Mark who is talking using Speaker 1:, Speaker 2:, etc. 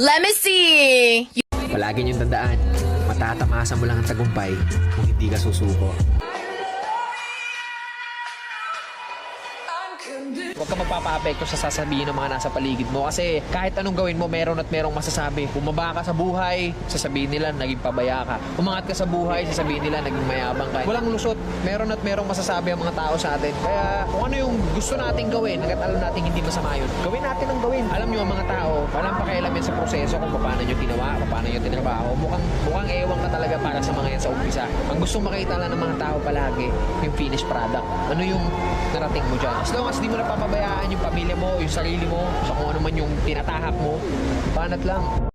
Speaker 1: Let me see.
Speaker 2: Palagi niyong tandaan, matatamasa mo lang ang tagumpay kung hindi ka susuko. Huwag ka magpapa-apekto sa sasabihin ng mga nasa paligid mo kasi kahit anong gawin mo, meron at merong masasabi. Bumaba ka sa buhay, sasabihin nila naging pabaya ka. Umangat ka sa buhay, sasabihin nila naging mayabang ka. Walang lusot, meron at merong masasabi ang mga tao sa atin. Kaya kung ano yung gusto nating gawin, hanggat alam natin hindi masama yun, gawin natin ang gawin. Alam nyo ang mga tao, walang pakialam yan sa proseso kung paano nyo ginawa, paano nyo tinrabaho. Mukhang ewan ka talaga para sa mga yan sa umpisa. Ang gustong makita lang ng mga tao palagi, yung finished product. Ano yung narating mo dyan. As long as di mo napapabayaan yung pamilya mo, yung sarili mo, sa kung ano man yung tinatahak mo, banat lang.